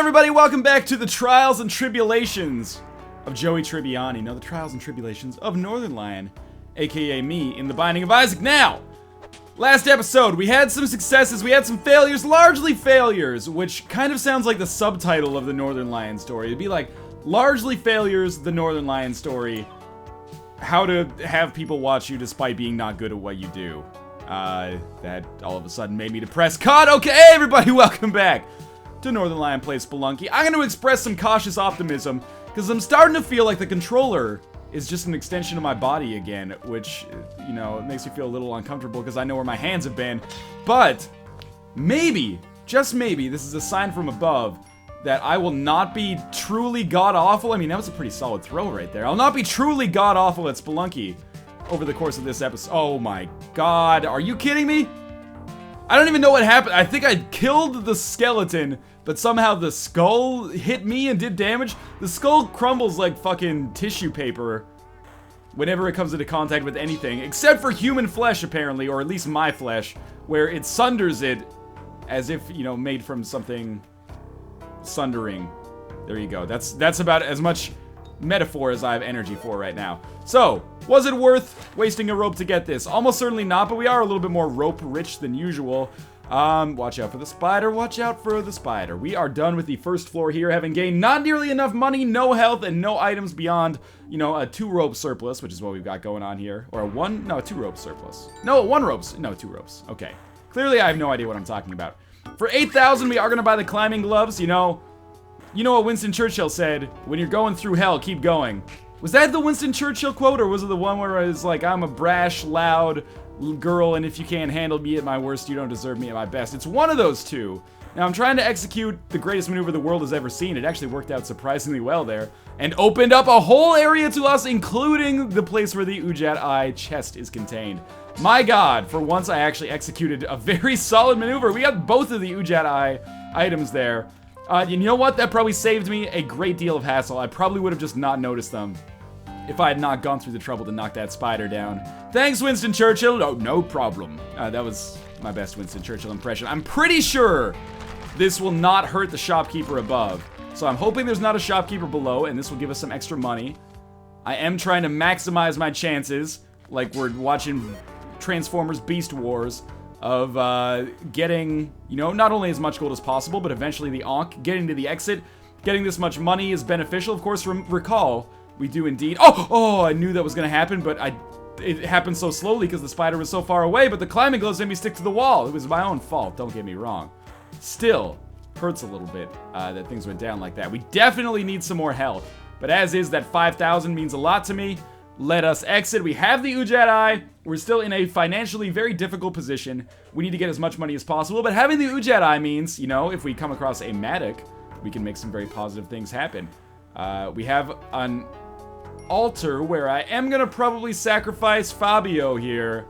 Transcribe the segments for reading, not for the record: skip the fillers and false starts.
everybody, welcome back to the Trials and Tribulations of Joey Tribbiani. No, the Trials and Tribulations of Northernlion, aka me, in the Binding of Isaac. Now, last episode, we had some successes, we had some failures, largely failures, which kind of sounds like the subtitle of the Northernlion story. It'd be like, largely failures, the Northernlion story, how to have people watch you despite being not good at what you do. That all of a sudden made me depressed. Cut! Okay, everybody, welcome back to Northernlion Plays Spelunky. I'm going to express some cautious optimism, because I'm starting to feel like the controller is just an extension of my body again, which, you know, it makes me feel a little uncomfortable because I know where my hands have been. But maybe, just maybe, this is a sign from above that I will not be truly god-awful. I mean, that was a pretty solid throw right there. I'll not be truly god-awful at Spelunky over the course of this episode. Oh my god, are you kidding me? I don't even know what happened. I think I killed the skeleton, but somehow the skull hit me and did damage. The skull crumbles like fucking tissue paper whenever it comes into contact with anything, except for human flesh, apparently, or at least my flesh, where it sunders it as if, you know, made from something sundering. There you go. That's about as much metaphor as I have energy for right now. So, was it worth wasting a rope to get this? Almost certainly not, but we are a little bit more rope-rich than usual. Watch out for the spider, watch out for the spider. We are done with the first floor here, having gained not nearly enough money, no health, and no items beyond, you know, a 2-rope surplus, which is what we've got going on here. Or a 2-rope surplus. No, 1 ropes. No, 2 ropes. Okay. Clearly, I have no idea what I'm talking about. For 8,000, we are going to buy the climbing gloves, you know what Winston Churchill said, when you're going through hell, keep going. Was that the Winston Churchill quote, or was it the one where it's like, I'm a brash, loud girl, and if you can't handle me at my worst, you don't deserve me at my best? It's one of those two. Now, I'm trying to execute the greatest maneuver the world has ever seen. It actually worked out surprisingly well there, and opened up a whole area to us, including the place where the Ujat Eye chest is contained. My god, for once I actually executed a very solid maneuver. We got both of the Ujat Eye items there. You know what? That probably saved me a great deal of hassle. I probably would have just not noticed them if I had not gone through the trouble to knock that spider down. Thanks, Winston Churchill. Oh, no problem. That was my best Winston Churchill impression. I'm pretty sure this will not hurt the shopkeeper above. So I'm hoping there's not a shopkeeper below, and this will give us some extra money. I am trying to maximize my chances, like we're watching Transformers Beast Wars, of getting, you know, not only as much gold as possible, but eventually the Ankh, getting to the exit. Getting this much money is beneficial. Of course, recall, we do indeed... Oh, I knew that was going to happen, but it happened so slowly because the spider was so far away, but the climbing gloves made me stick to the wall. It was my own fault, don't get me wrong. Still, hurts a little bit that things went down like that. We definitely need some more health, but as is, that 5,000 means a lot to me. Let us exit. We have the Ujat Eye. We're still in a financially very difficult position. We need to get as much money as possible, but having the Ujat Eye means, you know, if we come across a Matic, we can make some very positive things happen. We have an altar where I am gonna probably sacrifice Fabio here.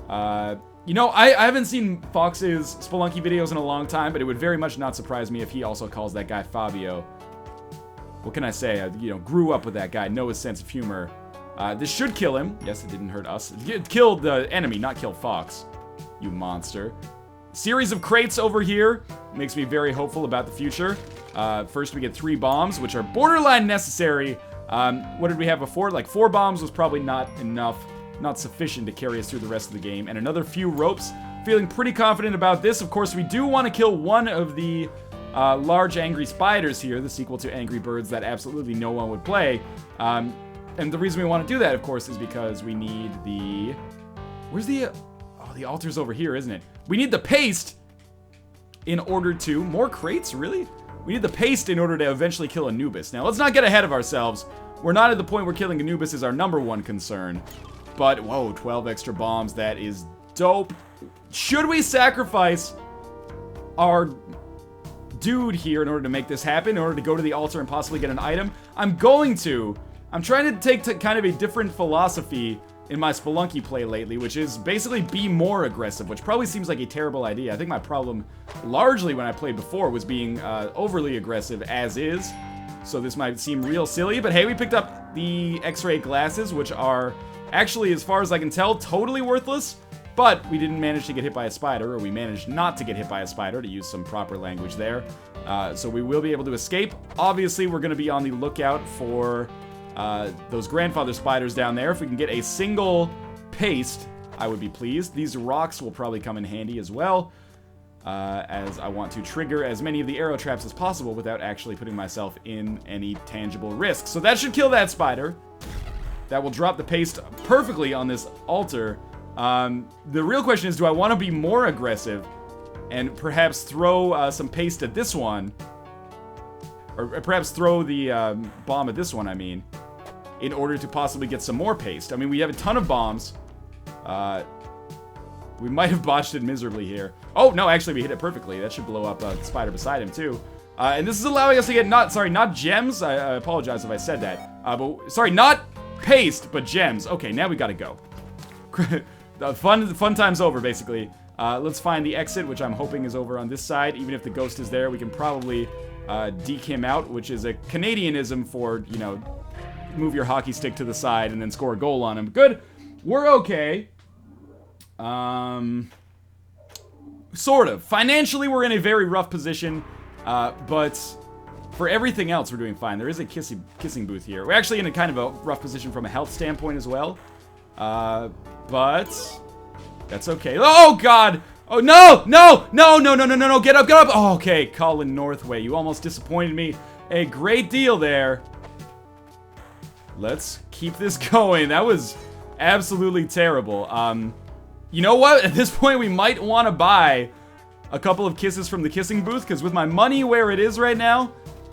You know, I haven't seen Fox's Spelunky videos in a long time, but it would very much not surprise me if he also calls that guy Fabio. What can I say? I, you know, grew up with that guy, know his sense of humor. This should kill him. Yes, it didn't hurt us. It killed the enemy, not kill Fox. You monster. Series of crates over here makes me very hopeful about the future. First we get 3 bombs, which are borderline necessary. What did we have before? Like 4 bombs was probably not enough, not sufficient to carry us through the rest of the game. And another few ropes. Feeling pretty confident about this. Of course, we do want to kill one of the large angry spiders here, the sequel to Angry Birds that absolutely no one would play. And the reason we want to do that, of course, is because we need the... Where's the... Oh, the altar's over here, isn't it? We need the paste in order to... More crates? Really? We need the paste in order to eventually kill Anubis. Now, let's not get ahead of ourselves. We're not at the point where killing Anubis is our #1 concern. But, whoa, 12 extra bombs. That is dope. Should we sacrifice our dude here in order to make this happen? In order to go to the altar and possibly get an item? I'm going to... I'm trying to take kind of a different philosophy in my Spelunky play lately, which is basically be more aggressive, which probably seems like a terrible idea. I think my problem, largely when I played before, was being overly aggressive as is. So this might seem real silly, but hey, we picked up the X-ray glasses, which are actually, as far as I can tell, totally worthless. But we didn't manage to get hit by a spider, or we managed not to get hit by a spider, to use some proper language there. So we will be able to escape. Obviously, we're going to be on the lookout for those grandfather spiders down there. If we can get a single paste, I would be pleased. These rocks will probably come in handy as well, as I want to trigger as many of the arrow traps as possible without actually putting myself in any tangible risk. So that should kill that spider. That will drop the paste perfectly on this altar. The real question is, do I want to be more aggressive and perhaps throw some paste at this one? Or perhaps throw the bomb at this one, I mean, in order to possibly get some more paste. I mean, we have a ton of bombs. We might have botched it miserably here. Oh, no, actually, we hit it perfectly. That should blow up the spider beside him, too. And this is allowing us to get not gems. I apologize if I said that. But, sorry, not paste, but gems. Okay, now we gotta go. The fun time's over, basically. Let's find the exit, which I'm hoping is over on this side. Even if the ghost is there, we can probably deke him out, which is a Canadianism for, you know, move your hockey stick to the side and then score a goal on him. Good. We're okay. Sort of. Financially, we're in a very rough position, but for everything else, we're doing fine. There is a kissing booth here. We're actually in a kind of a rough position from a health standpoint as well, but that's okay. Oh, God! Oh, no! No! No, no, no, no, no, no! Get up, get up! Oh, okay, Colin Northway, you almost disappointed me a great deal there. Let's keep this going. That was absolutely terrible. You know what? At this point, we might want to buy a couple of kisses from the kissing booth, because with my money where it is right now,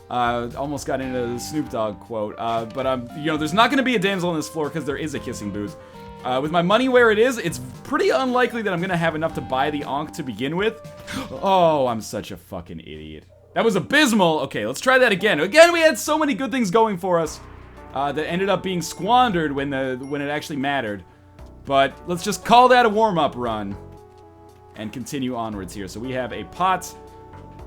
almost got into the Snoop Dogg quote, but you know, there's not going to be a damsel on this floor because there is a kissing booth. With my money where it is, it's pretty unlikely that I'm going to have enough to buy the Ankh to begin with. Oh, I'm such a fucking idiot. That was abysmal. Okay, let's try that again. Again, we had so many good things going for us that ended up being squandered when it actually mattered. But let's just call that a warm-up run and continue onwards here. So we have a pot.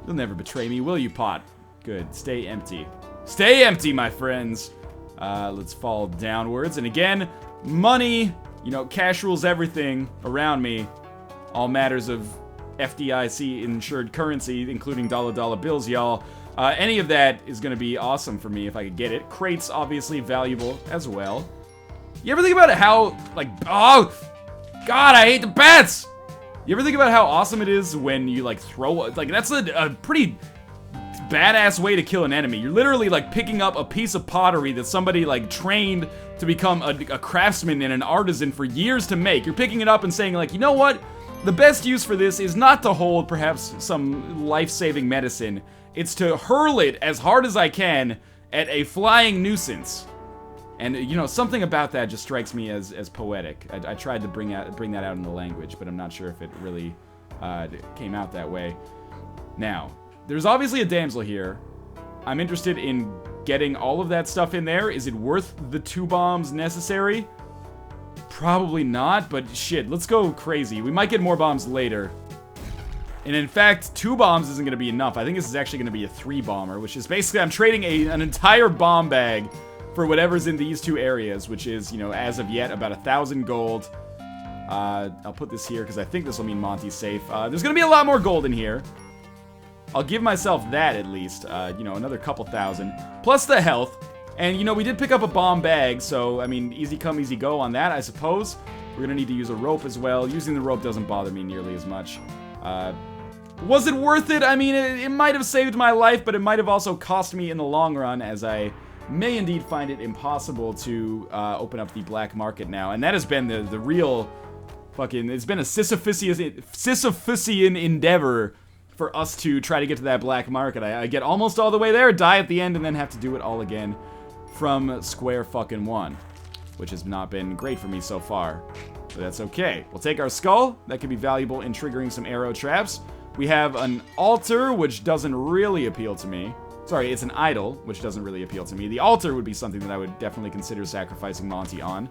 You'll never betray me, will you, pot? Good. Stay empty. Stay empty, my friends. Let's fall downwards. And again, money, you know, cash rules everything around me. All matters of FDIC-insured currency, including dollar bills, y'all. Any of that is going to be awesome for me if I could get it. Crates, obviously, valuable as well. You ever think about how, like, oh, God, I hate the bats! You ever think about how awesome it is when you, like, throw, like, that's a pretty badass way to kill an enemy. You're literally, like, picking up a piece of pottery that somebody, like, trained to become a craftsman and an artisan for years to make. You're picking it up and saying, like, you know what? The best use for this is not to hold, perhaps, some life-saving medicine. It's to hurl it as hard as I can at a flying nuisance. And, you know, something about that just strikes me as poetic. I tried to bring that out in the language, but I'm not sure if it really came out that way. Now, there's obviously a damsel here. I'm interested in getting all of that stuff in there. Is it worth the 2 bombs necessary? Probably not, but shit, let's go crazy. We might get more bombs later. And in fact, 2 bombs isn't going to be enough. I think this is actually going to be a 3-bomber, which is basically I'm trading an entire bomb bag for whatever's in these 2 areas, which is, you know, as of yet, about 1,000 gold. I'll put this here because I think this will mean Monty's safe. There's going to be a lot more gold in here. I'll give myself that at least, you know, another couple thousand. Plus the health. And, you know, we did pick up a bomb bag, so, I mean, easy come, easy go on that, I suppose. We're going to need to use a rope as well. Using the rope doesn't bother me nearly as much. Was it worth it? I mean, it might have saved my life, but it might have also cost me in the long run, as I may indeed find it impossible to open up the black market now. And that has been the real fucking... It's been a Sisyphusian endeavor for us to try to get to that black market. I get almost all the way there, die at the end, and then have to do it all again from square fucking one. Which has not been great for me so far. But that's okay. We'll take our skull. That could be valuable in triggering some arrow traps. We have an altar, which doesn't really appeal to me. Sorry, it's an idol, which doesn't really appeal to me. The altar would be something that I would definitely consider sacrificing Monty on.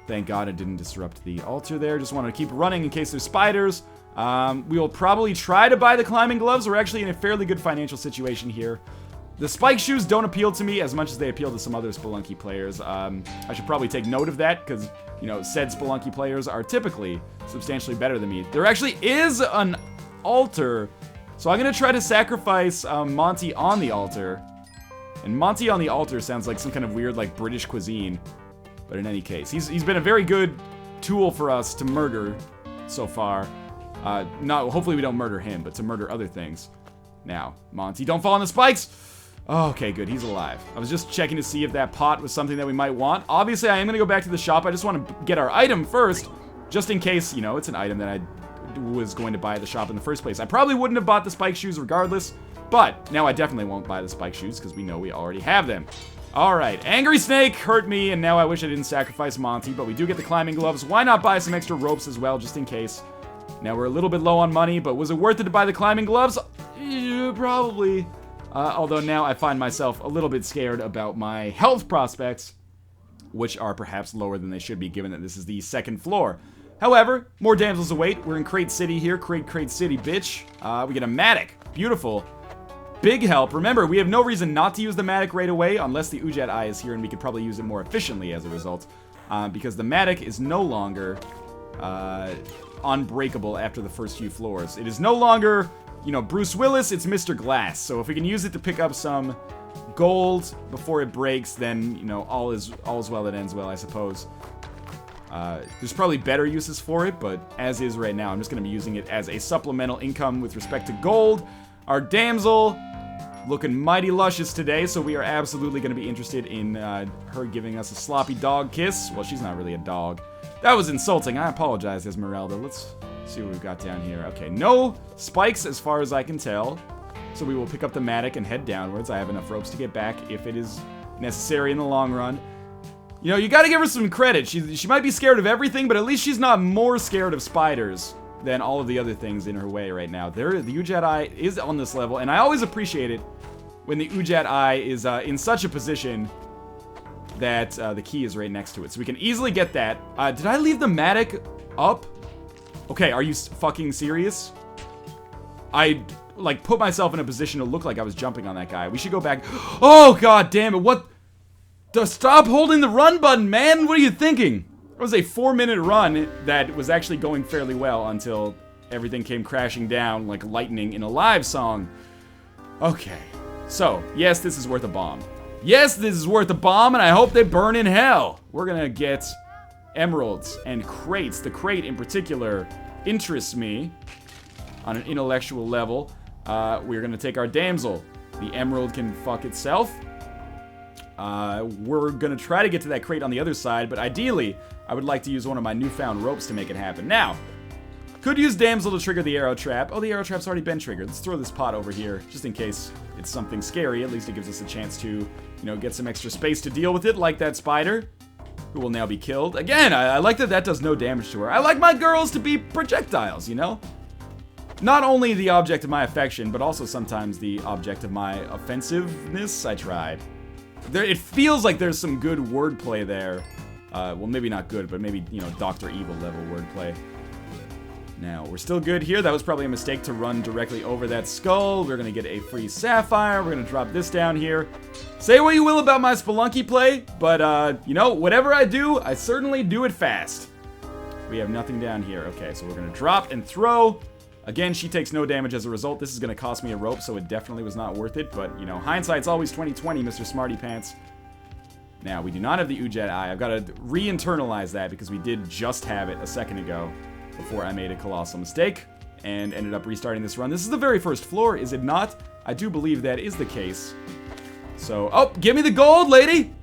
Thank God it didn't disrupt the altar there. Just want to keep running in case there's spiders. We will probably try to buy the climbing gloves. We're actually in a fairly good financial situation here. The spike shoes don't appeal to me as much as they appeal to some other Spelunky players. I should probably take note of that because, you know, said Spelunky players are typically substantially better than me. There actually is an altar So I'm going to try to sacrifice Monty on the altar. And Monty on the altar sounds like some kind of weird, like, British cuisine. But in any case, he's been a very good tool for us to murder so far. Hopefully we don't murder him, but to murder other things. Now, Monty, don't fall on the spikes! Oh, okay, good, he's alive. I was just checking to see if that pot was something that we might want. Obviously, I am gonna go back to the shop. I just want to get our item first, just in case, you know, it's an item that I was going to buy at the shop in the first place. I probably wouldn't have bought the spike shoes regardless, but now I definitely won't buy the spike shoes because we know we already have them. Alright, Angry Snake hurt me, and now I wish I didn't sacrifice Monty, but we do get the climbing gloves. Why not buy some extra ropes as well, just in case? Now, we're a little bit low on money, but was it worth it to buy the climbing gloves? Probably. Although now I find myself a little bit scared about my health prospects, which are perhaps lower than they should be, given that this is the second floor. However, more damsels await. We're in Crate City here. Crate City, bitch. We get a Matic. Beautiful. Big help. Remember, we have no reason not to use the Matic right away, unless the Ujat Eye is here, and we could probably use it more efficiently as a result. Because the Matic is no longer unbreakable after the first few floors. It is no longer, you know, Bruce Willis, it's Mr. Glass. So if we can use it to pick up some gold before it breaks, then, you know, all is well that ends well, I suppose. There's probably better uses for it, but as is right now, I'm just going to be using it as a supplemental income with respect to gold. Our damsel looking mighty luscious today, so we are absolutely going to be interested in her giving us a sloppy dog kiss. Well, she's not really a dog. That was insulting. I apologize, Esmeralda. Let's see what we've got down here. Okay, no spikes as far as I can tell. So we will pick up the Matic and head downwards. I have enough ropes to get back if it is necessary in the long run. You know, you gotta give her some credit. She might be scared of everything, but at least she's not more scared of spiders than all of the other things in her way right now. The Ujat Eye is on this level, and I always appreciate it when the Ujat Eye is in such a position that the key is right next to it. So we can easily get that. Did I leave the Matic up? Okay, are you fucking serious? I, like, put myself in a position to look like I was jumping on that guy. We should go back. Oh, god damn it, what? Stop holding the run button, man! What are you thinking? It was a 4-minute run that was actually going fairly well until everything came crashing down like lightning in a live song. Okay, so, yes, this is worth a bomb. Yes, this is worth a bomb, and I hope they burn in hell. We're gonna get emeralds and crates. The crate, in particular, interests me on an intellectual level. We're gonna take our damsel. The emerald can fuck itself. We're gonna try to get to that crate on the other side, but ideally, I would like to use one of my newfound ropes to make it happen. Now, could use damsel to trigger the arrow trap. Oh, the arrow trap's already been triggered. Let's throw this pot over here, just in case it's something scary. At least it gives us a chance to, you know, get some extra space to deal with it, like that spider, who will now be killed. Again, I like that does no damage to her. I like my girls to be projectiles, you know? Not only the object of my affection, but also sometimes the object of my offensiveness. I tried. It feels like there's some good wordplay there. Well, maybe not good, but maybe, you know, Dr. Evil level wordplay. Now, we're still good here. That was probably a mistake to run directly over that skull. We're gonna get a free sapphire. We're gonna drop this down here. Say what you will about my Spelunky play, but, you know, whatever I do, I certainly do it fast. We have nothing down here. Okay, so we're gonna drop and throw. Again, she takes no damage as a result. This is gonna cost me a rope, so it definitely was not worth it, but, you know, hindsight's always 20/20, Mr. Smarty Pants. Now, we do not have the Ujat Eye. I've got to re-internalize that because we did just have it a second ago before I made a colossal mistake and ended up restarting this run. This is the very first floor, is it not? I do believe that is the case. So, oh, give me the gold, lady!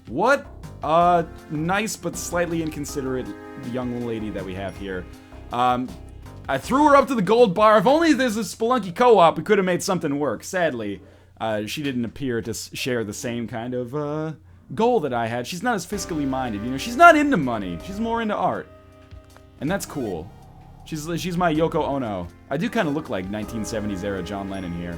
What a nice but slightly inconsiderate young lady that we have here. I threw her up to the gold bar. If only there's a Spelunky co-op, we could have made something work. Sadly, she didn't appear to share the same kind of goal that I had. She's not as fiscally minded, you know? She's not into money. She's more into art. And that's cool. She's my Yoko Ono. I do kind of look like 1970s era John Lennon here.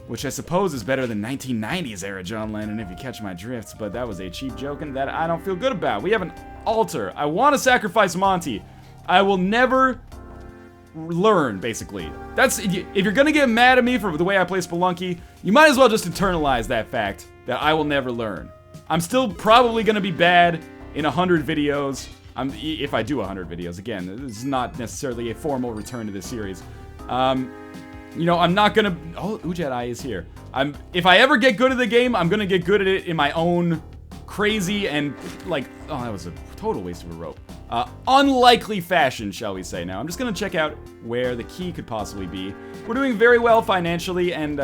Which I suppose is better than 1990s era John Lennon, if you catch my drift. But that was a cheap joke, and that I don't feel good about. We have an altar. I want to sacrifice Monty. I will never learn, basically. That's, if you're gonna get mad at me for the way I play Spelunky, you might as well just internalize that fact that I will never learn. I'm still probably gonna be bad in 100 videos. If I do 100 videos. Again, this is not necessarily a formal return to this series. You know, I'm not gonna... Oh, Ujat is here. If I ever get good at the game, I'm gonna get good at it in my own crazy and, like... Oh, that was a total waste of a rope. Unlikely fashion, shall we say. Now, I'm just gonna check out where the key could possibly be. We're doing very well financially and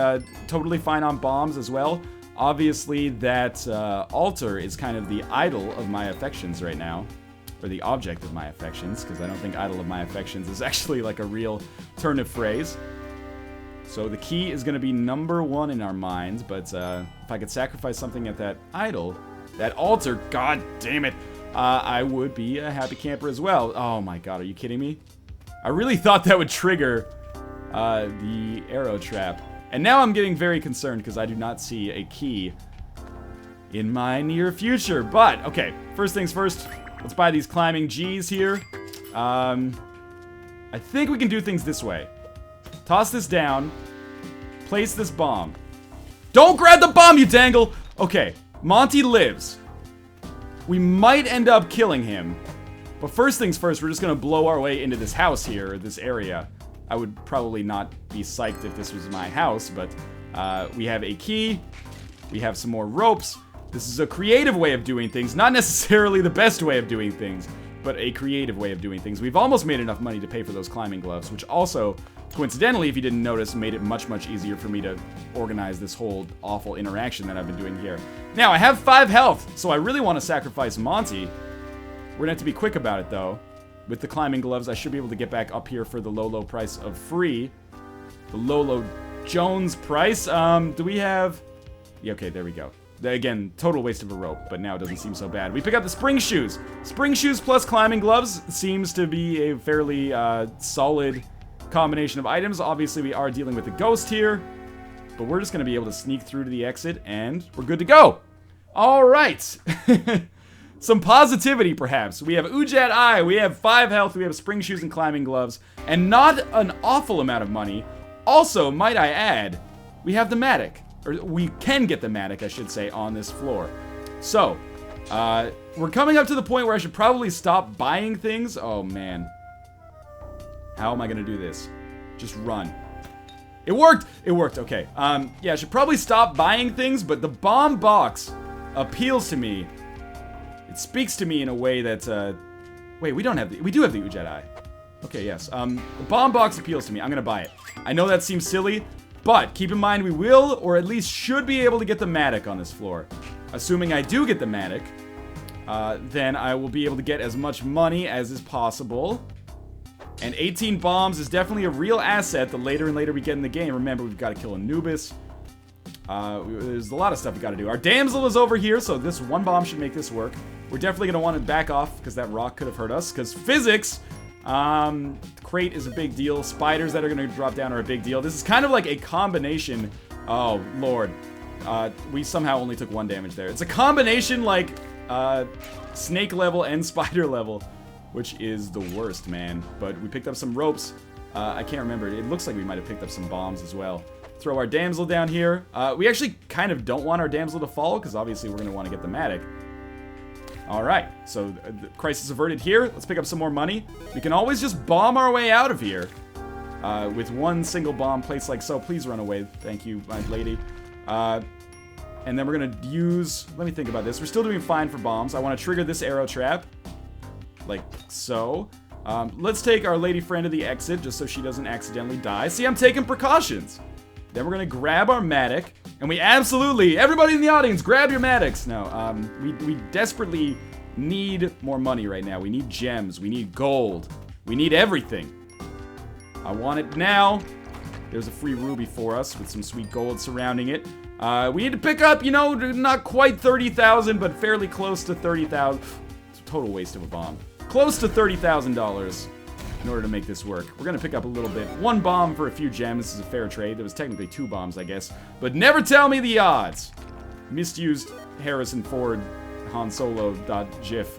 totally fine on bombs as well. Obviously, that altar is kind of the idol of my affections right now. Or the object of my affections, because I don't think idol of my affections is actually like a real turn of phrase. So the key is going to be number 1 in our minds, but if I could sacrifice something at that idol, that altar, god damn it, I would be a happy camper as well. Oh my god, are you kidding me? I really thought that would trigger the arrow trap. And now I'm getting very concerned because I do not see a key in my near future. But, okay, first things first, let's buy these climbing G's here. I think we can do things this way. Toss this down. Place this bomb. Don't grab the bomb, you dangle! Okay, Monty lives. We might end up killing him. But first things first, we're just gonna blow our way into this house here, or this area. I would probably not be psyched if this was my house, but we have a key. We have some more ropes. This is a creative way of doing things. Not necessarily the best way of doing things, but a creative way of doing things. We've almost made enough money to pay for those climbing gloves, which also, coincidentally, if you didn't notice, made it much, much easier for me to organize this whole awful interaction that I've been doing here. Now, I have 5 health, so I really want to sacrifice Monty. We're gonna have to be quick about it, though. With the climbing gloves, I should be able to get back up here for the low, low price of free. The low, low Jones price. Do we have... Yeah, okay, there we go. Again, total waste of a rope, but now it doesn't seem so bad. We pick up the spring shoes. Spring shoes plus climbing gloves seems to be a fairly solid combination of items. Obviously, we are dealing with a ghost here, but we're just going to be able to sneak through to the exit, and we're good to go. All right. Some positivity, perhaps. We have Ujat Eye, we have 5 health, we have spring shoes and climbing gloves, and not an awful amount of money. Also, might I add, we have the Matic. Or we can get the Matic, I should say, on this floor. So, we're coming up to the point where I should probably stop buying things. Oh, man. How am I gonna do this? Just run. It worked! It worked, okay. Yeah, I should probably stop buying things, but the bomb box appeals to me. It speaks to me in a way that, wait, we don't have the... We do have the Ujat Eye. Okay, yes. The bomb box appeals to me. I'm gonna buy it. I know that seems silly, but keep in mind we will, or at least should be able to get the Matic on this floor. Assuming I do get the Matic, then I will be able to get as much money as is possible. And 18 bombs is definitely a real asset the later and later we get in the game. Remember, we've got to kill Anubis. There's a lot of stuff we got to do. Our damsel is over here, so this one bomb should make this work. We're definitely going to want to back off, because that rock could have hurt us. Because physics, crate is a big deal. Spiders that are going to drop down are a big deal. This is kind of like a combination. Oh, Lord. We somehow only took 1 damage there. It's a combination like snake level and spider level, which is the worst, man. But we picked up some ropes. I can't remember. It looks like we might have picked up some bombs as well. Throw our damsel down here. We actually kind of don't want our damsel to fall, because obviously we're going to want to get the Matic. Alright, so the crisis averted here. Let's pick up some more money. We can always just bomb our way out of here. With 1 single bomb placed like so. Please run away. Thank you, my lady. And then we're going to use... Let me think about this. We're still doing fine for bombs. I want to trigger this arrow trap. Like so. Let's take our lady friend to the exit, just so she doesn't accidentally die. See, I'm taking precautions. Then we're going to grab our Matic. And we absolutely, everybody in the audience, grab your Matics. No, we desperately need more money right now. We need gems. We need gold. We need everything. I want it now. There's a free ruby for us with some sweet gold surrounding it. We need to pick up, you know, not quite 30,000, but fairly close to 30,000. It's a total waste of a bomb. Close to $30,000 in order to make this work. We're gonna pick up a little bit. 1 bomb for a few gems. This is a fair trade. There was technically 2 bombs, I guess. But never tell me the odds. Misused Harrison Ford Han Solo.gif.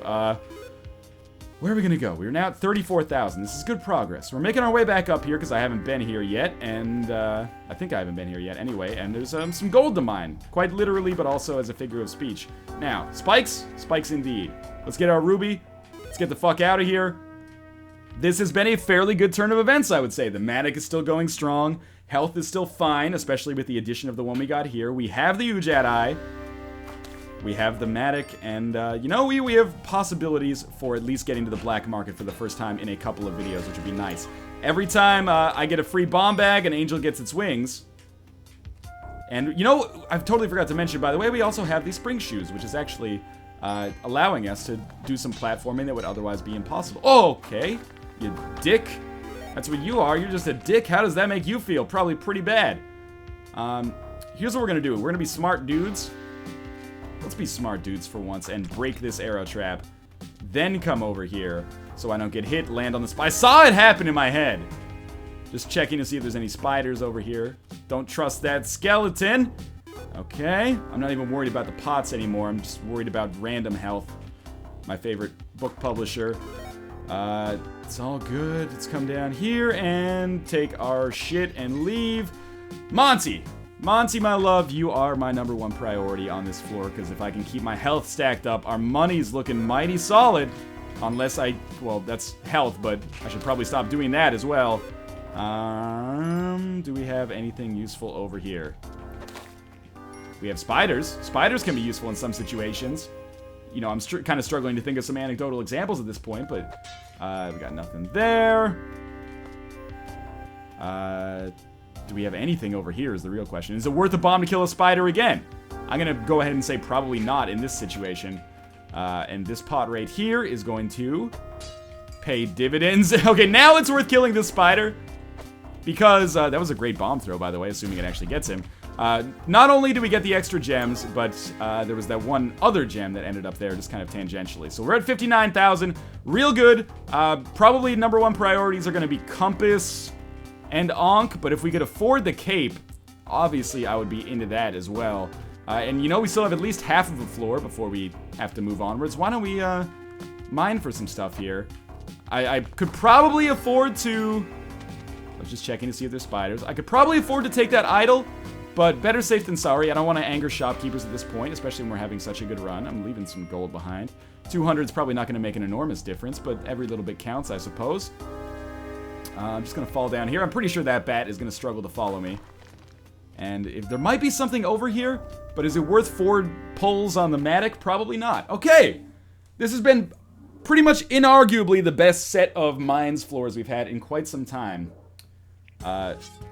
Where are we gonna go? We're now at 34,000. This is good progress. We're making our way back up here because I haven't been here yet, and I think I haven't been here yet anyway, and there's some gold to mine. Quite literally, but also as a figure of speech. Now, spikes? Spikes indeed. Let's get our ruby. Let's get the fuck out of here. this has been a fairly good turn of events, I would say. The Matic is still going strong. Health is still fine, especially with the addition of the one we got here. We have the Ujat Eye. We have the Matic, and, you know, we have possibilities for at least getting to the black market for the first time in a couple of videos, which would be nice. Every time I get a free bomb bag, an angel gets its wings. And, you know, I've totally forgot to mention, by the way, we also have these spring shoes, which is actually allowing us to do some platforming that would otherwise be impossible. Oh, okay, you dick. That's what you are. You're just a dick. How does that make you feel? Probably pretty bad. Here's what we're going to do. We're going to be smart dudes. Let's be smart dudes for once and break this arrow trap. Then come over here so I don't get hit, land on the spy. I saw it happen in my head. Just checking to see if there's any spiders over here. Don't trust that skeleton. Okay. I'm not even worried about the pots anymore. I'm just worried about random health. My favorite book publisher. It's all good. Let's come down here and take our shit and leave. Monty, my love, you are my #1 priority on this floor, because if I can keep my health stacked up, our money's looking mighty solid. Unless well, that's health, but I should probably stop doing that as well. Do we have anything useful over here? We have spiders. Spiders can be useful in some situations. You know, I'm kind of struggling to think of some anecdotal examples at this point, but we got nothing there. Do we have anything over here is the real question. Is it worth a bomb to kill a spider again? I'm going to go ahead and say probably not in this situation. And this pot right here is going to pay dividends. Okay, now it's worth killing this spider. Because that was a great bomb throw, by the way, assuming it actually gets him. Not only do we get the extra gems, but there was that one other gem that ended up there just kind of tangentially. So we're at 59,000. Real good. Probably #1 priorities are going to be Compass and Ankh, but if we could afford the cape, obviously I would be into that as well. And you know, we still have at least half of the floor before we have to move onwards. Why don't we mine for some stuff here? I could probably afford to... I was just checking to see if there's spiders. I could probably afford to take that idol, but better safe than sorry. I don't want to anger shopkeepers at this point, especially when we're having such a good run. I'm leaving some gold behind. 200 is probably not going to make an enormous difference, but every little bit counts, I suppose. I'm just going to fall down here. I'm pretty sure that bat is going to struggle to follow me. And if there might be something over here, but is it worth 4 pulls on the Matic? Probably not. Okay! This has been pretty much inarguably the best set of mines floors we've had in quite some time.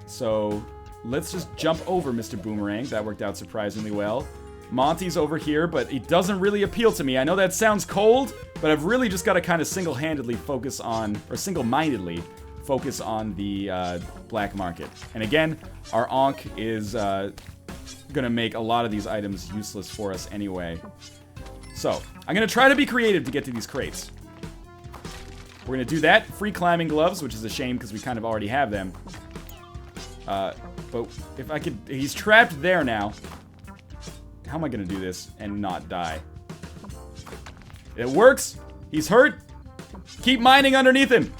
So let's just jump over Mr. Boomerang. That worked out surprisingly well. Monty's over here, but it doesn't really appeal to me. I know that sounds cold, but I've really just got to kind of single-handedly focus on, or single-mindedly focus on the black market. And again, our Ankh is gonna make a lot of these items useless for us anyway. So, I'm gonna try to be creative to get to these crates. We're gonna do that. Free climbing gloves, which is a shame because we kind of already have them. But if I could... He's trapped there now. How am I gonna do this and not die? It works. He's hurt. Keep mining underneath him.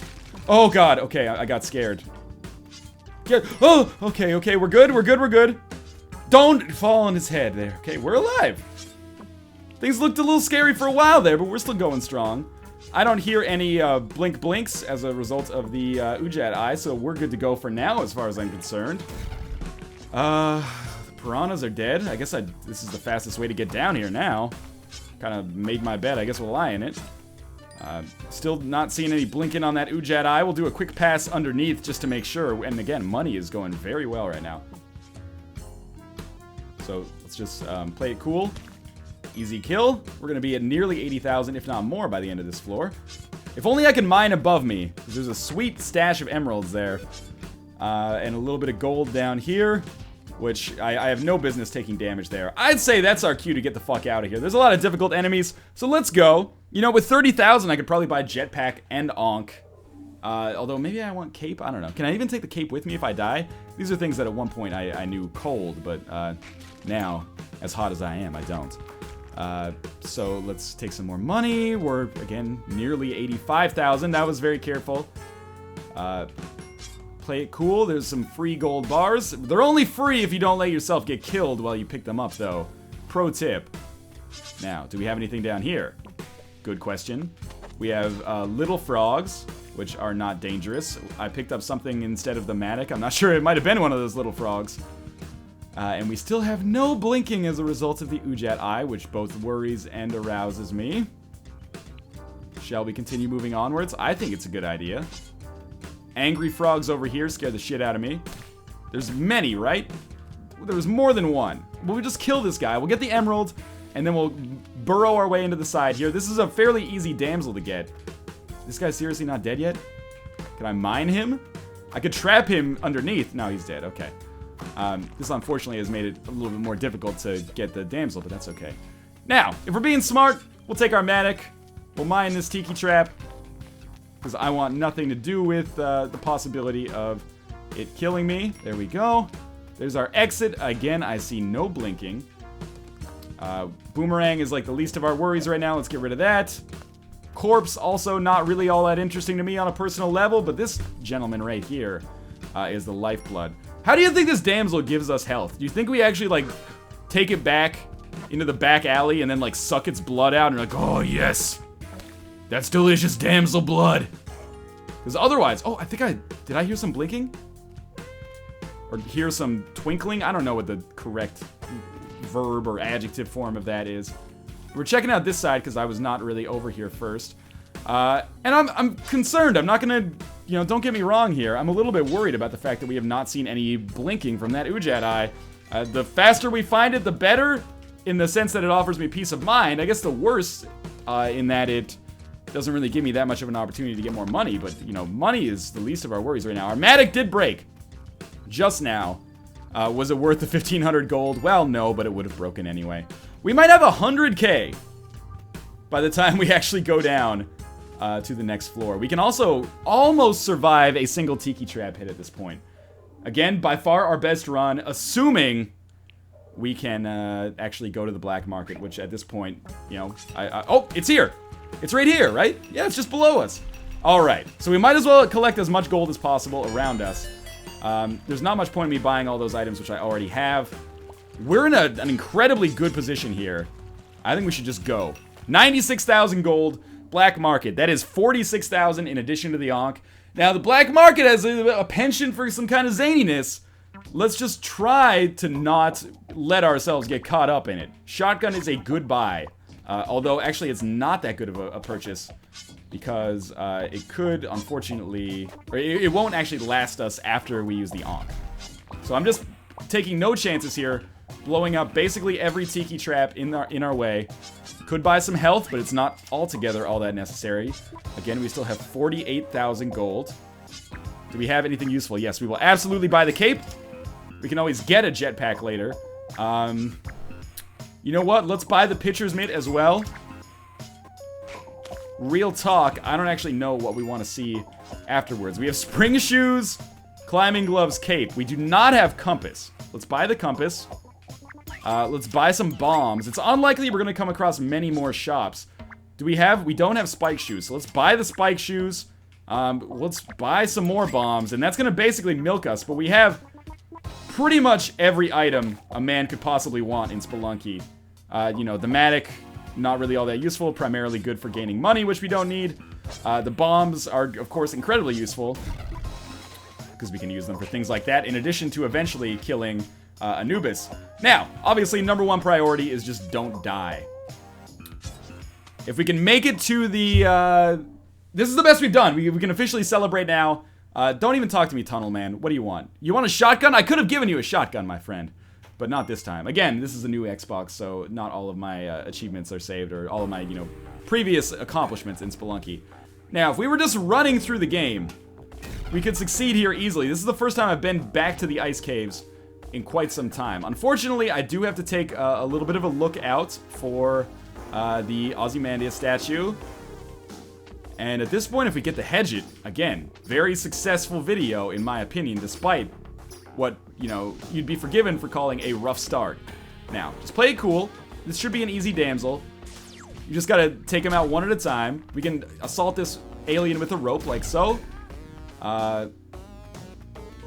Oh god, okay, I got scared. Oh, okay, we're good. Don't fall on his head there. Okay, we're alive. Things looked a little scary for a while there, but we're still going strong. I don't hear any blink blinks as a result of the Ujat Eye, so we're good to go for now as far as I'm concerned. The piranhas are dead. I guess this is the fastest way to get down here now. Kind of made my bed, I guess we'll lie in it. Still not seeing any blinking on that Ujat Eye. We'll do a quick pass underneath just to make sure. And again, money is going very well right now. So let's just play it cool. Easy kill. We're going to be at nearly 80,000, if not more, by the end of this floor. If only I could mine above me, because there's a sweet stash of emeralds there. And a little bit of gold down here, which I have no business taking damage there. I'd say that's our cue to get the fuck out of here. There's a lot of difficult enemies, so let's go. You know, with 30,000, I could probably buy Jetpack and Ankh. Although maybe I want Cape, I don't know. Can I even take the Cape with me if I die? These are things that at one point I knew cold, but now, as hot as I am, I don't. So let's take some more money. We're, again, nearly 85,000. That was very careful. Play it cool. There's some free gold bars. They're only free if you don't let yourself get killed while you pick them up, though. Pro tip. Now, do we have anything down here? Good question. We have little frogs. which are not dangerous. I picked up something instead of the Matic. I'm not sure, it might have been one of those little frogs. And we still have no blinking as a result of the Ujat Eye, which both worries and arouses me. Shall we continue moving onwards? I think it's a good idea. Angry frogs over here scare the shit out of me. There's many, right? There was more than one. We'll just kill this guy. We'll get the emerald, and then we'll burrow our way into the side here. This is a fairly easy damsel to get. This guy's seriously not dead yet? Can I mine him? I could trap him underneath. No, he's dead. Okay. This unfortunately has made it a little bit more difficult to get the damsel, but that's okay. Now, if we're being smart, we'll take our Matic. We'll mine this tiki trap, because I want nothing to do with the possibility of it killing me. There we go. There's our exit. Again, I see no blinking. Boomerang is like the least of our worries right now. Let's get rid of that. Corpse, also not really all that interesting to me on a personal level, but this gentleman right here is the lifeblood. How do you think this damsel gives us health? Do you think we actually, like, take it back into the back alley and then, like, suck its blood out and we're like, oh, yes, that's delicious damsel blood? Because otherwise, oh, I think did I hear some blinking? Or hear some twinkling? I don't know what the correct verb or adjective form of that is. We're checking out this side because I was not really over here first. And I'm concerned. I'm not gonna, you know, don't get me wrong here. I'm a little bit worried about the fact that we have not seen any blinking from that Ujat Eye. The faster we find it, the better, in the sense that it offers me peace of mind. I guess the worse, in that it doesn't really give me that much of an opportunity to get more money, but, you know, money is the least of our worries right now. Our Matic did break just now. Was it worth the 1,500 gold? Well, no, but it would have broken anyway. We might have 100k by the time we actually go down to the next floor. We can also almost survive a single tiki trap hit at this point. Again, by far our best run, assuming we can actually go to the black market, which at this point, you know, oh, it's here. It's right here, right? Yeah, it's just below us. All right, so we might as well collect as much gold as possible around us. There's not much point in me buying all those items, which I already have. We're in an incredibly good position here. I think we should just go. 96,000 gold, black market. That is 46,000 in addition to the Ankh. Now, the black market has a penchant for some kind of zaniness. Let's just try to not let ourselves get caught up in it. Shotgun is a good buy. Although, actually, it's not that good of a purchase. Because it could, unfortunately... Or it won't actually last us after we use the Ankh. So I'm just taking no chances here. Blowing up basically every tiki trap in our way. Could buy some health, but it's not altogether all that necessary. Again, we still have 48,000 gold. Do we have anything useful? Yes, we will absolutely buy the cape. We can always get a jetpack later. You know what? Let's buy the pitcher's mitt as well. Real talk, I don't actually know what we want to see afterwards. We have spring shoes, climbing gloves, cape. We do not have compass. Let's buy the compass. Let's buy some bombs. It's unlikely we're going to come across many more shops. We don't have spike shoes, so let's buy the spike shoes. Let's buy some more bombs, and that's going to basically milk us, but we have pretty much every item a man could possibly want in Spelunky. You know, the Matic, not really all that useful, primarily good for gaining money, which we don't need. The bombs are, of course, incredibly useful, because we can use them for things like that, in addition to eventually killing Anubis. Now, obviously, number one priority is just don't die. If we can make it to the, this is the best we've done. We can officially celebrate now. Don't even talk to me, Tunnel Man. What do you want? You want a shotgun? I could have given you a shotgun, my friend. But not this time. Again, this is a new Xbox, so not all of my achievements are saved, or all of my, you know, previous accomplishments in Spelunky. Now, if we were just running through the game, we could succeed here easily. This is the first time I've been back to the ice caves in quite some time. Unfortunately, I do have to take a little bit of a look out for the Ozymandias statue. And at this point, if we get to hedge it, again, very successful video, in my opinion, despite what, you know, you'd be forgiven for calling a rough start. Now, just play it cool. This should be an easy damsel. You just gotta take him out one at a time. We can assault this alien with a rope, like so.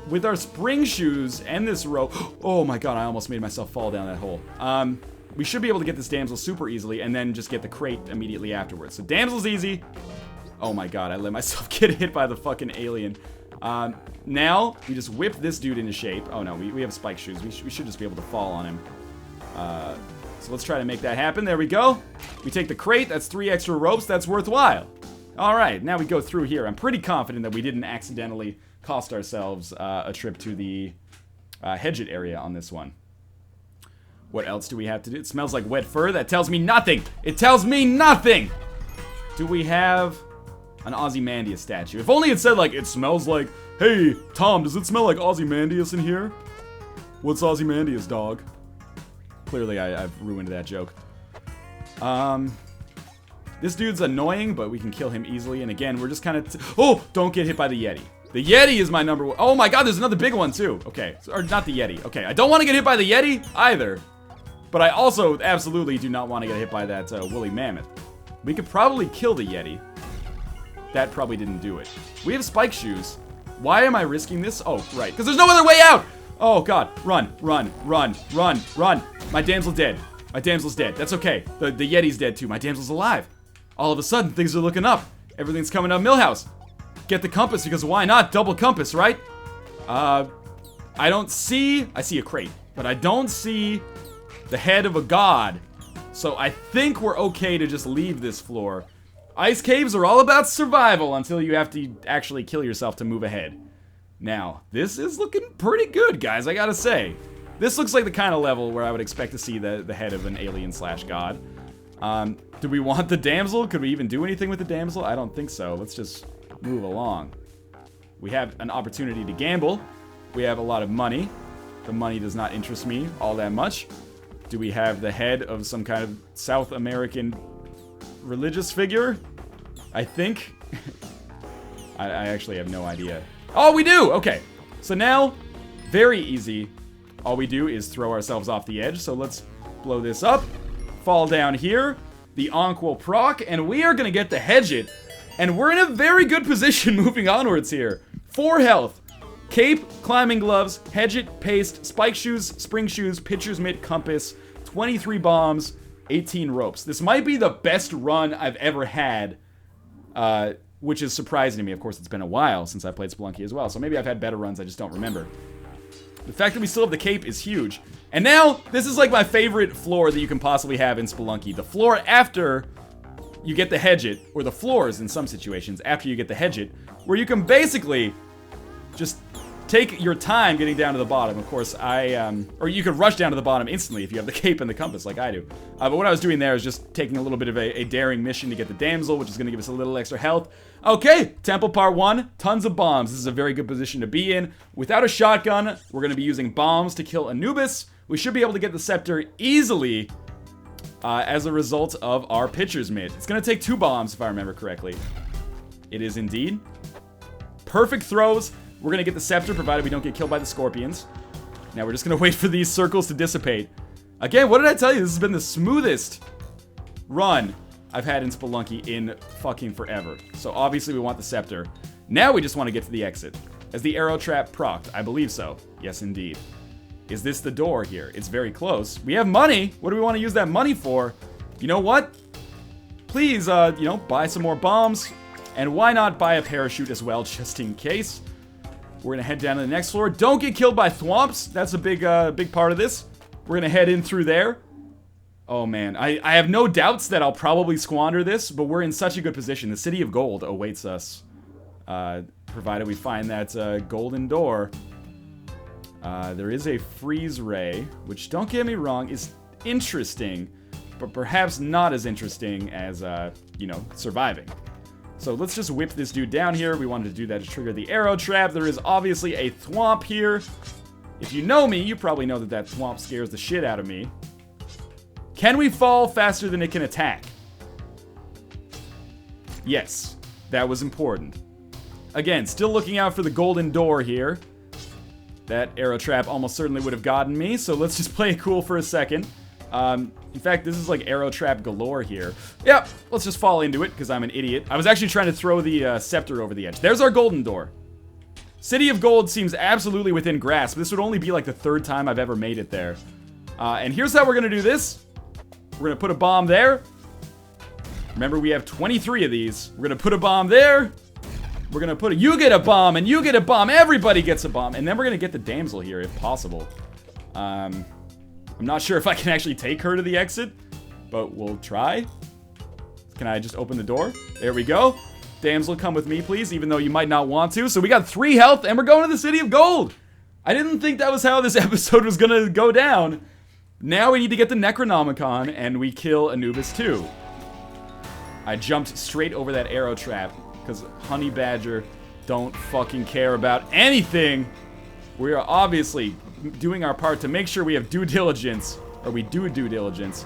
With our spring shoes and this rope... Oh my god, I almost made myself fall down that hole. We should be able to get this damsel super easily, and then just get the crate immediately afterwards. So damsel's easy. Oh my god, I let myself get hit by the fucking alien. Now, we just whip this dude into shape. Oh no, we have spike shoes. We should just be able to fall on him. So let's try to make that happen. There we go. We take the crate. That's 3 extra ropes. That's worthwhile. Alright, now we go through here. I'm pretty confident that we didn't accidentally cost ourselves a trip to the Hedget area on this one. What else do we have to do? It smells like wet fur. That tells me nothing. It tells me nothing! Do we have an Ozymandias statue? If only it said, like, it smells like, hey, Tom, does it smell like Ozymandias in here? What's Ozymandias, dog? Clearly, I've ruined that joke. This dude's annoying, but we can kill him easily. And again, we're just kind of... Oh! Don't get hit by the Yeti. The Yeti is my number one. Oh my god, there's another big one, too. Okay. Or not the Yeti. Okay, I don't want to get hit by the Yeti, either. But I also absolutely do not want to get hit by that woolly mammoth. We could probably kill the Yeti. That probably didn't do it. We have spike shoes. Why am I risking this? Oh, right. Because there's no other way out! Oh, God. Run, run, run, run, run. My damsel's dead. My damsel's dead. That's okay. The Yeti's dead, too. My damsel's alive. All of a sudden, things are looking up. Everything's coming up Millhouse. Get the compass, because why not? Double compass, right? I don't see... I see a crate. But I don't see the head of a god. So I think we're okay to just leave this floor. Ice caves are all about survival until you have to actually kill yourself to move ahead. Now, this is looking pretty good, guys, I gotta say. This looks like the kind of level where I would expect to see the head of an alien/god. Do we want the damsel? Could we even do anything with the damsel? I don't think so. Let's just move along. We have an opportunity to gamble. We have a lot of money. The money does not interest me all that much. Do we have the head of some kind of South American religious figure? I think. I actually have no idea. Oh, we do! Okay. So now, very easy. All we do is throw ourselves off the edge. So let's blow this up. Fall down here. The Ankh will proc. And we are going to get the Hedget. And we're in a very good position moving onwards here. 4 health. Cape, climbing gloves, Hedget, paste, spike shoes, spring shoes, pitcher's mitt, compass, 23 bombs, 18 ropes. This might be the best run I've ever had, which is surprising to me. Of course, it's been a while since I played Spelunky as well, so maybe I've had better runs, I just don't remember. The fact that we still have the cape is huge. And now, this is like my favorite floor that you can possibly have in Spelunky. The floor after you get the Hedget, or the floors in some situations after you get the Hedget, where you can basically just take your time getting down to the bottom. Of course, or you could rush down to the bottom instantly if you have the cape and the compass like I do. But what I was doing there is just taking a little bit of a daring mission to get the damsel, which is going to give us a little extra health. Okay, Temple Part 1, tons of bombs. This is a very good position to be in. Without a shotgun, we're going to be using bombs to kill Anubis. We should be able to get the scepter easily as a result of our pitcher's mitt. It's going to take 2 bombs, if I remember correctly. It is indeed. Perfect throws. We're going to get the scepter, provided we don't get killed by the scorpions. Now we're just going to wait for these circles to dissipate. Again, what did I tell you? This has been the smoothest run I've had in Spelunky in fucking forever. So obviously we want the scepter. Now we just want to get to the exit. Has the arrow trap procced? I believe so. Yes, indeed. Is this the door here? It's very close. We have money. What do we want to use that money for? You know what? Please, buy some more bombs. And why not buy a parachute as well, just in case? We're going to head down to the next floor. Don't get killed by thwomps. That's a big part of this. We're going to head in through there. Oh, man. I have no doubts that I'll probably squander this, but we're in such a good position. The City of Gold awaits us, provided we find that golden door. There is a freeze ray, which, don't get me wrong, is interesting, but perhaps not as interesting as, surviving. So let's just whip this dude down here. We wanted to do that to trigger the arrow trap. There is obviously a thwomp here. If you know me, you probably know that thwomp scares the shit out of me. Can we fall faster than it can attack? Yes, that was important. Again, still looking out for the golden door here. That arrow trap almost certainly would have gotten me, so let's just play it cool for a second. In fact, this is like arrow trap galore here. Yep, let's just fall into it, because I'm an idiot. I was actually trying to throw the scepter over the edge. There's our golden door. City of Gold seems absolutely within grasp. This would only be like the 3rd time I've ever made it there. And here's how we're going to do this. We're going to put a bomb there. Remember, we have 23 of these. We're gonna put a bomb there. We're gonna put a, you get a bomb, and you get a bomb. Everybody gets a bomb. And then we're gonna get the damsel here, if possible. I'm not sure if I can actually take her to the exit, but we'll try. Can I just open the door? There we go. Damsel, come with me, please, even though you might not want to. So we got 3 health, and we're going to the City of Gold. I didn't think that was how this episode was gonna go down. Now we need to get the Necronomicon, and we kill Anubis too. I jumped straight over that arrow trap, because Honey Badger don't fucking care about anything. We are obviously doing our part to make sure we have due diligence, or we do due diligence,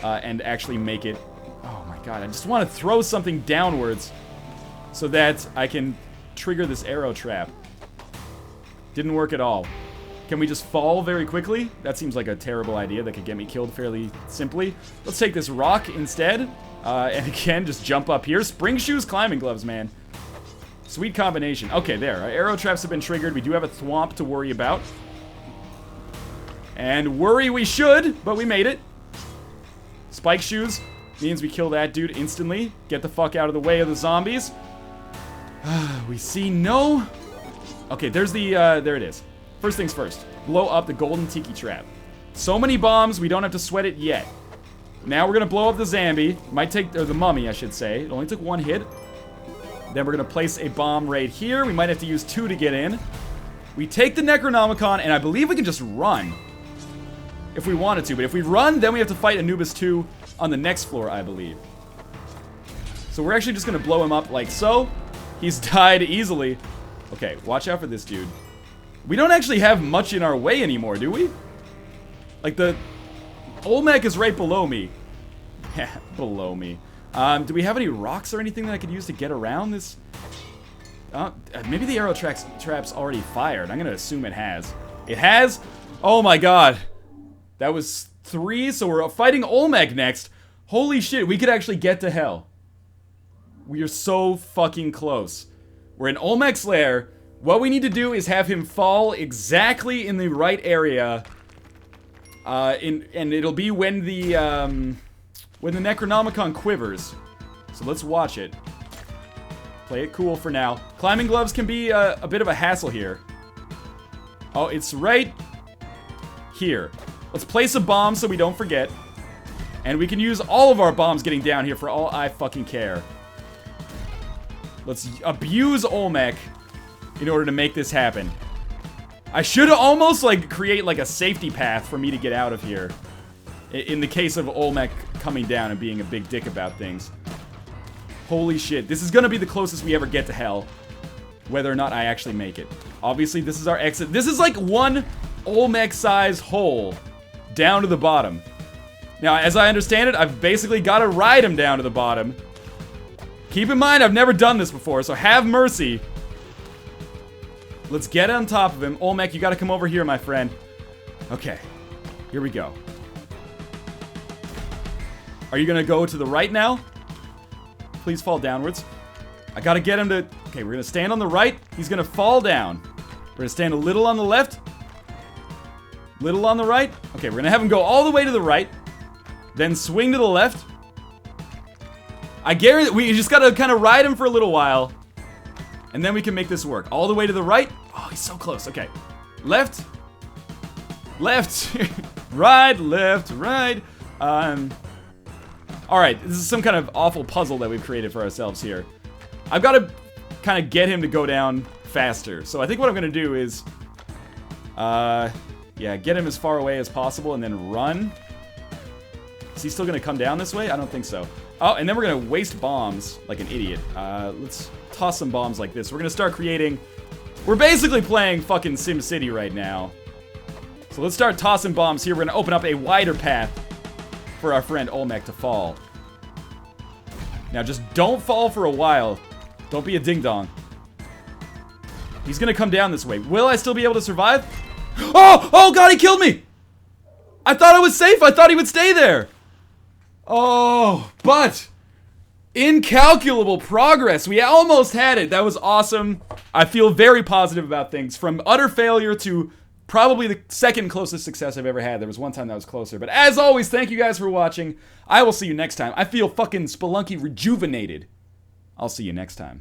and actually make it. Oh my god, I just want to throw something downwards so that I can trigger this arrow trap. Didn't work at all. Can we just fall very quickly? That seems like a terrible idea that could get me killed fairly simply. Let's take this rock instead. And again, just jump up here. Spring shoes, climbing gloves, man. Sweet combination. Okay, there. Our arrow traps have been triggered. We do have a thwomp to worry about. And worry we should, but we made it. Spike shoes means we kill that dude instantly. Get the fuck out of the way of the zombies. We see no... Okay, there's the, there it is. First things first. Blow up the golden tiki trap. So many bombs, we don't have to sweat it yet. Now we're gonna blow up the zombie. Might take, or the mummy, I should say. It only took 1 hit. Then we're gonna place a bomb right here. We might have to use 2 to get in. We take the Necronomicon, and I believe we can just run. If we wanted to, but if we run, then we have to fight Anubis 2 on the next floor, I believe. So we're actually just gonna blow him up like so. He's died easily. Okay, watch out for this dude. We don't actually have much in our way anymore, do we? Like the... Olmec is right below me. Yeah, below me. Do we have any rocks or anything that I could use to get around this? Maybe the arrow trap's already fired. I'm gonna assume it has. It has? Oh my god. That was 3, so we're fighting Olmec next. Holy shit, we could actually get to hell. We are so fucking close. We're in Olmec's lair. What we need to do is have him fall exactly in the right area. And it'll be when the Necronomicon quivers. So let's watch it. Play it cool for now. Climbing gloves can be a bit of a hassle here. Oh, it's right here. Let's place a bomb so we don't forget. And we can use all of our bombs getting down here for all I fucking care. Let's abuse Olmec in order to make this happen. I should almost, like, create, like, a safety path for me to get out of here. In the case of Olmec coming down and being a big dick about things. Holy shit. This is gonna be the closest we ever get to hell. Whether or not I actually make it. Obviously, this is our exit. This is like one Olmec-sized hole down to the bottom. Now, as I understand it, I've basically got to ride him down to the bottom. Keep in mind, I've never done this before, so have mercy. Let's get on top of him. Olmec, you gotta come over here, my friend. Okay. Here we go. Are you gonna go to the right now? Please fall downwards. I gotta get him to... Okay, we're gonna stand on the right. He's gonna fall down. We're gonna stand a little on the left. Little on the right. Okay, we're gonna have him go all the way to the right. Then swing to the left. I guarantee... We just gotta kind of ride him for a little while. And then we can make this work. All the way to the right. Oh, he's so close. Okay. Left. Left. Right. Left. Right. Alright. This is some kind of awful puzzle that we've created for ourselves here. I've got to kind of get him to go down faster. So I think what I'm going to do is... yeah, get him as far away as possible and then run. Is he still going to come down this way? I don't think so. Oh, and then we're going to waste bombs like an idiot. Let's toss some bombs like this. We're going to start creating... We're basically playing fucking SimCity right now. So let's start tossing bombs here. We're going to open up a wider path for our friend Olmec to fall. Now just don't fall for a while. Don't be a ding-dong. He's going to come down this way. Will I still be able to survive? Oh! Oh god, he killed me! I thought I was safe. I thought he would stay there. Oh, but incalculable progress. We almost had it. That was awesome. I feel very positive about things. From utter failure to Probably the second closest success I've ever had. There was one time that was closer. But as always, thank you guys for watching. I will see you next time. I feel fucking Spelunky rejuvenated. I'll see you next time.